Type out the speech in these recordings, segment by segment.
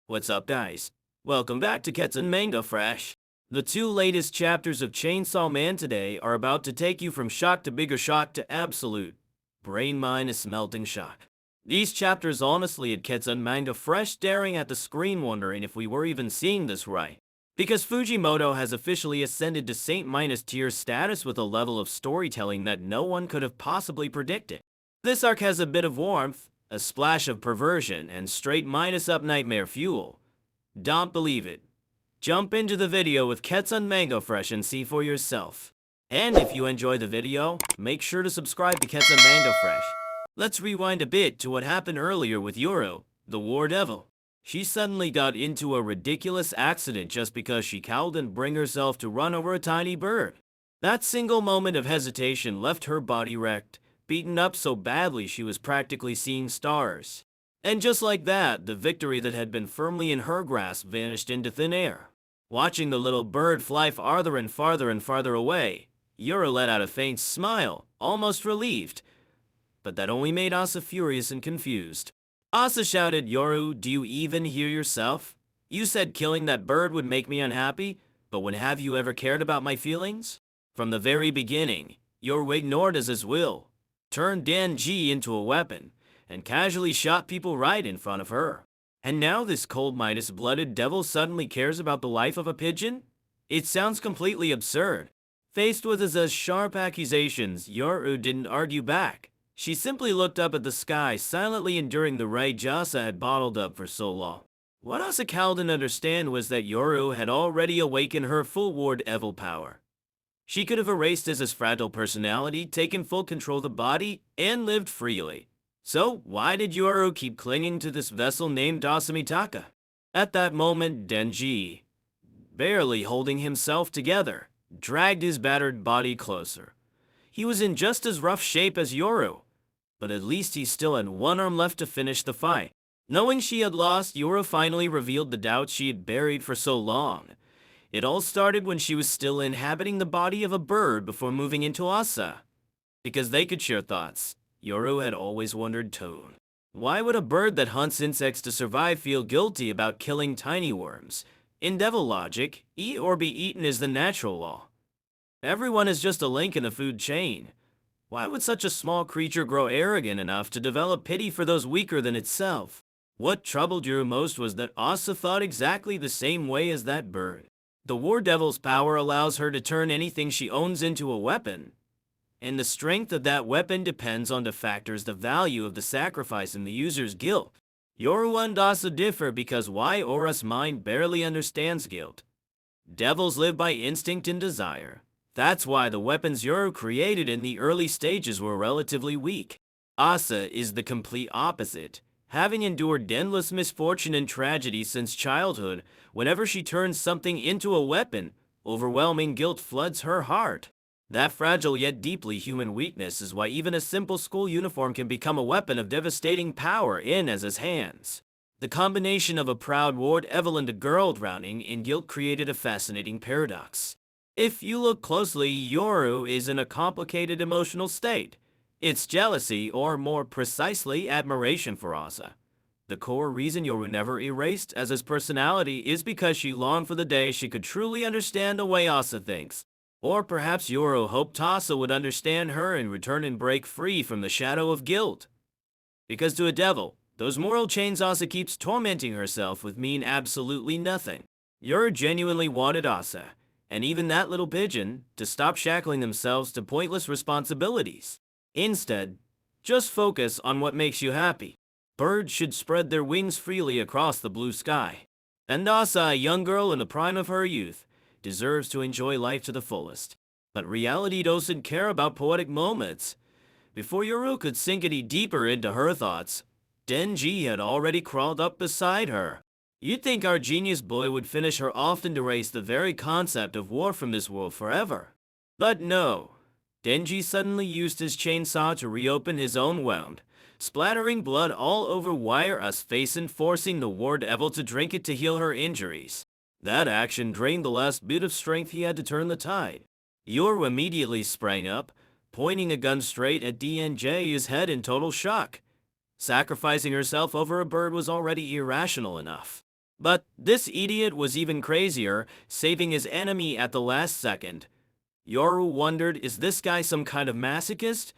What's up, guys? Welcome back to X10 MANHWA FRESH. The two latest chapters of Chainsaw Man today are about to take you from shock to bigger shock to absolute brain-minus melting shock. These chapters honestly had X10 MANHWA FRESH staring at the screen wondering if we were even seeing this right. Because Fujimoto has officially ascended to Saint-tier status with a level of storytelling that no one could have possibly predicted. This arc has a bit of warmth, a splash of perversion, and straight minus up nightmare fuel. Don't believe it? Jump into the video with X10 MANHWA FRESH and see for yourself. And if you enjoy the video, make sure to subscribe to X10 MANHWA FRESH. Let's rewind a bit to what happened earlier with Yuru, the war devil. She suddenly got into a ridiculous accident just because she couldn't bring herself to run over a tiny bird. That single moment of hesitation left her body wrecked, beaten up so badly she was practically seeing stars. And just like that, the victory that had been firmly in her grasp vanished into thin air. Watching the little bird fly farther and farther and farther away, Yura let out a faint smile, almost relieved. But that only made Asa furious and confused. Asa shouted, "Yoru, do you even hear yourself? You said killing that bird would make me unhappy, but when have you ever cared about my feelings?" From the very beginning, Yoru ignored Asa's will, turned DENJI into a weapon, and casually shot people right in front of her. And now this cold blooded devil suddenly cares about the life of a pigeon? It sounds completely absurd. Faced with Asa's sharp accusations, Yoru didn't argue back. She simply looked up at the sky, silently enduring the rage Asa had bottled up for so long. What Asa didn't understand was that Yoru had already awakened her full war devil power. She could have erased Asa's fragile personality, taken full control of the body, and lived freely. So why did Yoru keep clinging to this vessel named Asamitaka? At that moment, DENJI, barely holding himself together, dragged his battered body closer. He was in just as rough shape as Yoru, but at least he still had one arm left to finish the fight. Knowing she had lost, Yoru finally revealed the doubts she had buried for so long. It all started when she was still inhabiting the body of a bird before moving into Asa. Because they could share thoughts, Yoru had always wondered too. Why would a bird that hunts insects to survive feel guilty about killing tiny worms? In devil logic, eat or be eaten is the natural law. Everyone is just a link in the food chain. Why would such a small creature grow arrogant enough to develop pity for those weaker than itself? What troubled Yoru most was that Asa thought exactly the same way as that bird. The War Devil's power allows her to turn anything she owns into a weapon. And the strength of that weapon depends on the factors the value of the sacrifice and the user's guilt. Yoru and Asa differ because Yoru's mind barely understands guilt. Devils live by instinct and desire. That's why the weapons Yoru created in the early stages were relatively weak. Asa is the complete opposite. Having endured endless misfortune and tragedy since childhood, whenever she turns something into a weapon, overwhelming guilt floods her heart. That fragile yet deeply human weakness is why even a simple school uniform can become a weapon of devastating power in Asa's hands. The combination of a proud war devil and a girl drowning in guilt created a fascinating paradox. If you look closely, Yoru is in a complicated emotional state. It's jealousy, or more precisely, admiration for Asa. The core reason Yoru never erased Asa's personality is because she longed for the day she could truly understand the way Asa thinks. Or perhaps Yoru hoped Asa would understand her in return and break free from the shadow of guilt. Because to a devil, those moral chains Asa keeps tormenting herself with mean absolutely nothing. Yoru genuinely wanted Asa, and even that little pigeon, to stop shackling themselves to pointless responsibilities. Instead, just focus on what makes you happy. Birds should spread their wings freely across the blue sky. And Asa, a young girl in the prime of her youth, deserves to enjoy life to the fullest. But reality doesn't care about poetic moments. Before Yoru could sink any deeper into her thoughts, DENJI had already crawled up beside her. You'd think our genius boy would finish her off and erase the very concept of war from this world forever. But no. DENJI suddenly used his chainsaw to reopen his own wound, splattering blood all over Yoru's face and forcing the war devil to drink it to heal her injuries. That action drained the last bit of strength he had to turn the tide. Yoru immediately sprang up, pointing a gun straight at DENJI's head in total shock. Sacrificing herself over a bird was already irrational enough. But this idiot was even crazier, saving his enemy at the last second. Yoru wondered, is this guy some kind of masochist?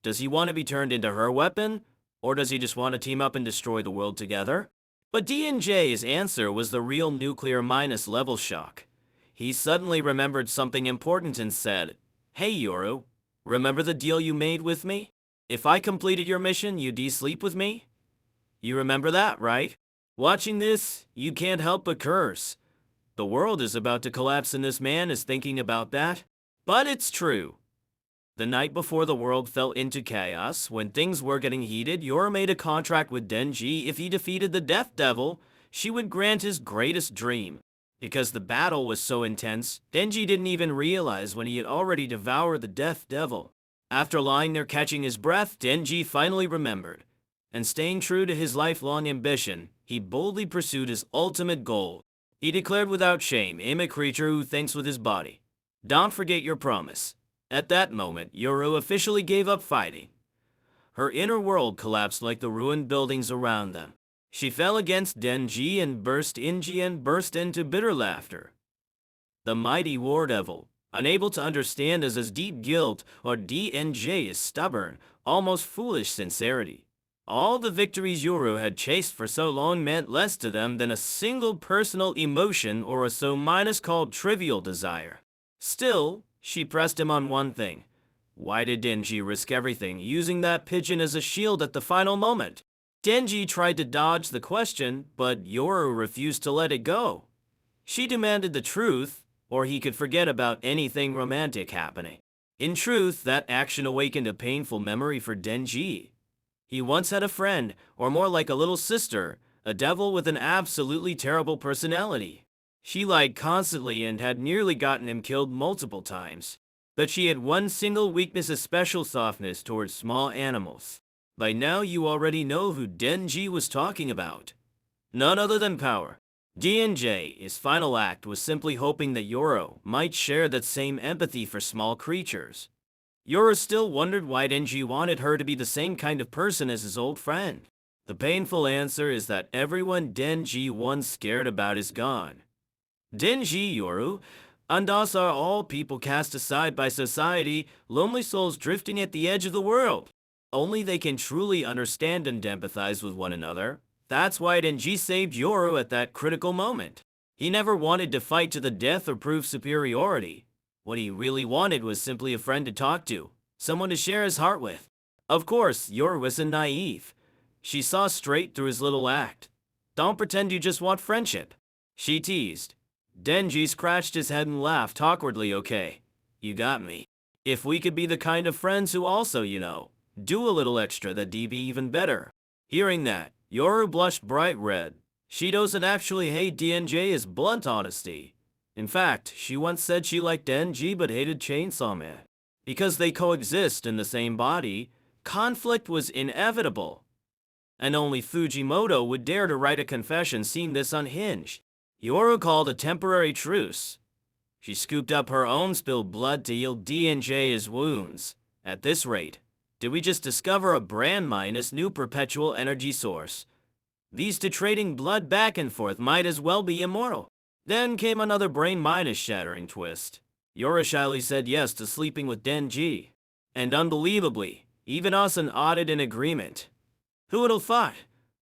Does he want to be turned into her weapon? Or does he just want to team up and destroy the world together? But DNJ's answer was the real nuclear minus level shock. He suddenly remembered something important and said, "Hey Yoru, remember the deal you made with me? If I completed your mission, you'd sleep with me? You remember that, right?" Watching this, you can't help but curse. The world is about to collapse and this man is thinking about that. But it's true. The night before the world fell into chaos, when things were getting heated, Yoru made a contract with Denji. If he defeated the Death Devil, she would grant his greatest dream. Because the battle was so intense, Denji didn't even realize when he had already devoured the Death Devil. After lying there catching his breath, Denji finally remembered. And staying true to his lifelong ambition, he boldly pursued his ultimate goal. He declared without shame, "I'm a creature who thinks with his body. Don't forget your promise." At that moment, Yoru officially gave up fighting. Her inner world collapsed like the ruined buildings around them. She fell against Denji and burst into bitter laughter. The mighty War Devil, unable to understand his deep guilt, or DNJ's stubborn, almost foolish sincerity. All the victories Yoru had chased for so long meant less to them than a single personal emotion or a so minus called trivial desire. Still, she pressed him on one thing. Why did Denji risk everything, using that pigeon as a shield at the final moment? Denji tried to dodge the question, but Yoru refused to let it go. She demanded the truth, or he could forget about anything romantic happening. In truth, that action awakened a painful memory for Denji. He once had a friend, or more like a little sister, a devil with an absolutely terrible personality. She lied constantly and had nearly gotten him killed multiple times. But she had one single weakness, a special softness towards small animals. By now you already know who Denji was talking about. None other than power. DNJ's final act was simply hoping that Yoru might share that same empathy for small creatures. Yoru still wondered why Denji wanted her to be the same kind of person as his old friend. The painful answer is that everyone Denji once scared about is gone. Denji, Yoru, and us are all people cast aside by society, lonely souls drifting at the edge of the world. Only they can truly understand and empathize with one another. That's why Denji saved Yoru at that critical moment. He never wanted to fight to the death or prove superiority. What he really wanted was simply a friend to talk to, someone to share his heart with. Of course, Yoru wasn't naive. She saw straight through his little act. Don't pretend you just want friendship, she teased. Denji scratched his head and laughed awkwardly. Okay, you got me. If we could be the kind of friends who also, do a little extra, that'd be even better. Hearing that, Yoru blushed bright red. She doesn't actually hate DNJ's blunt honesty. In fact, she once said she liked Denji but hated Chainsaw Man. Because they coexist in the same body, conflict was inevitable. And only Fujimoto would dare to write a confession seeing this unhinged. Yoru called a temporary truce. She scooped up her own spilled blood to heal DNJ's wounds. At this rate, did we just discover a brand minus new perpetual energy source? These two trading blood back and forth might as well be immortal. Then came another brain minus shattering twist. Yoru shyly said yes to sleeping with Denji. And unbelievably, even Asen nodded in agreement. Who would have thought?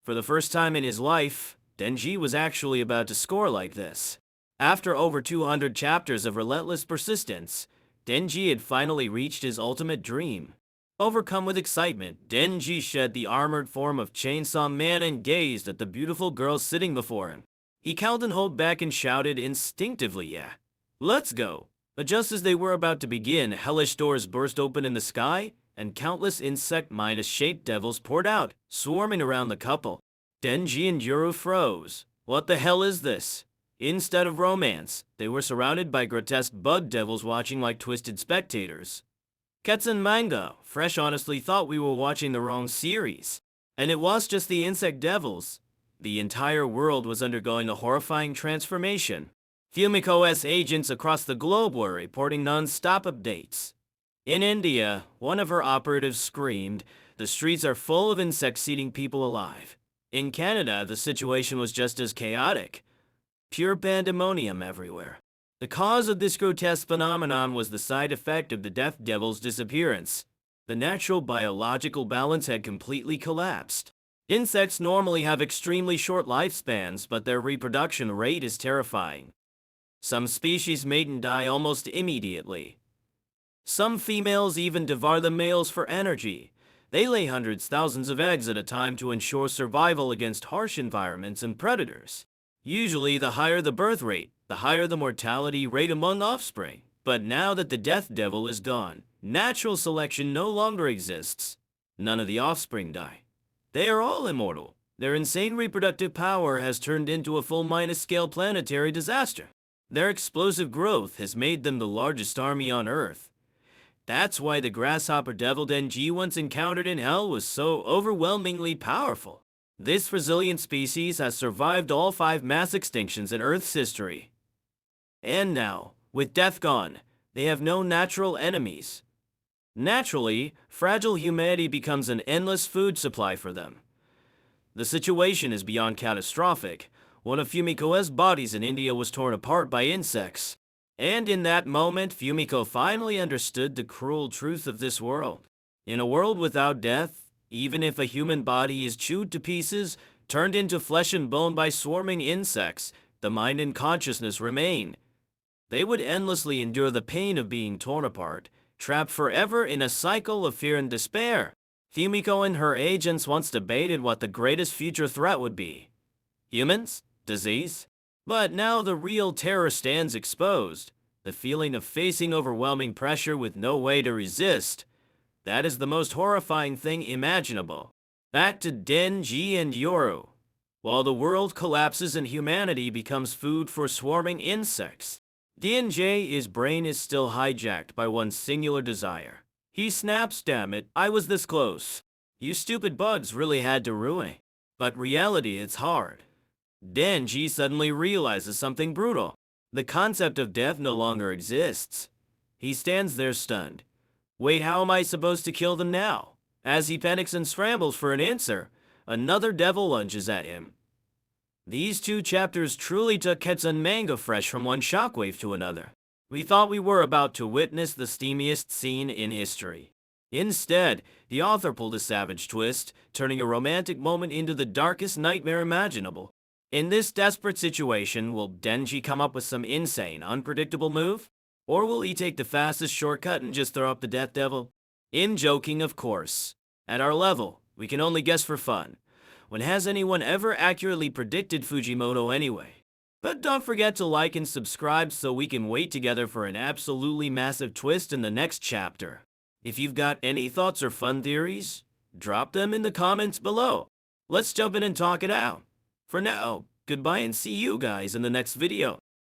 For the first time in his life, Denji was actually about to score like this. After over 200 chapters of relentless persistence, Denji had finally reached his ultimate dream. Overcome with excitement, Denji shed the armored form of Chainsaw Man and gazed at the beautiful girl sitting before him. He couldn't hold back and shouted instinctively, "Yeah, let's go." But just as they were about to begin, hellish doors burst open in the sky, and countless insect-minus-shaped devils poured out, swarming around the couple. Denji and Yoru froze. What the hell is this? Instead of romance, they were surrounded by grotesque bug devils watching like twisted spectators. X10 Manga Fresh honestly thought we were watching the wrong series. And it was just the insect devils. The entire world was undergoing a horrifying transformation. Fumiko's agents across the globe were reporting non-stop updates. In India, one of her operatives screamed, "The streets are full of insects eating people alive." In Canada, the situation was just as chaotic. Pure pandemonium everywhere. The cause of this grotesque phenomenon was the side effect of the Death Devil's disappearance. The natural biological balance had completely collapsed. Insects normally have extremely short lifespans, but their reproduction rate is terrifying. Some species mate and die almost immediately. Some females even devour the males for energy. They lay hundreds, thousands of eggs at a time to ensure survival against harsh environments and predators. Usually, the higher the birth rate, the higher the mortality rate among offspring. But now that the Death Devil is gone, natural selection no longer exists. None of the offspring die. They are all immortal. Their insane reproductive power has turned into a full-scale planetary disaster. Their explosive growth has made them the largest army on Earth. That's why the grasshopper devil DENJI once encountered in Hell was so overwhelmingly powerful. This resilient species has survived all 5 mass extinctions in Earth's history. And now, with death gone, they have no natural enemies. Naturally, fragile humanity becomes an endless food supply for them. The situation is beyond catastrophic. One of Fumiko's bodies in India was torn apart by insects. And in that moment, Fumiko finally understood the cruel truth of this world. In a world without death, even if a human body is chewed to pieces, turned into flesh and bone by swarming insects, the mind and consciousness remain. They would endlessly endure the pain of being torn apart, trapped forever in a cycle of fear and despair. Fumiko and her agents once debated what the greatest future threat would be. Humans? Disease? But now the real terror stands exposed. The feeling of facing overwhelming pressure with no way to resist. That is the most horrifying thing imaginable. Back to DENJI and Yoru. While the world collapses and humanity becomes food for swarming insects, DENJI's brain is still hijacked by one singular desire. He snaps, "Damn it, I was this close. You stupid bugs really had to ruin." But reality is hard. DENJI suddenly realizes something brutal. The concept of death no longer exists. He stands there stunned. Wait, how am I supposed to kill them now? As he panics and scrambles for an answer, another devil lunges at him. These 2 chapters truly took X10 Manga Fresh from one shockwave to another. We thought we were about to witness the steamiest scene in history. Instead, the author pulled a savage twist, turning a romantic moment into the darkest nightmare imaginable. In this desperate situation, will DENJI come up with some insane, unpredictable move? Or will he take the fastest shortcut and just throw up the Death Devil? In joking, of course. At our level, we can only guess for fun. When has anyone ever accurately predicted Fujimoto anyway? But don't forget to like and subscribe so we can wait together for an absolutely massive twist in the next chapter. If you've got any thoughts or fun theories, drop them in the comments below. Let's jump in and talk it out. For now, goodbye and see you guys in the next video.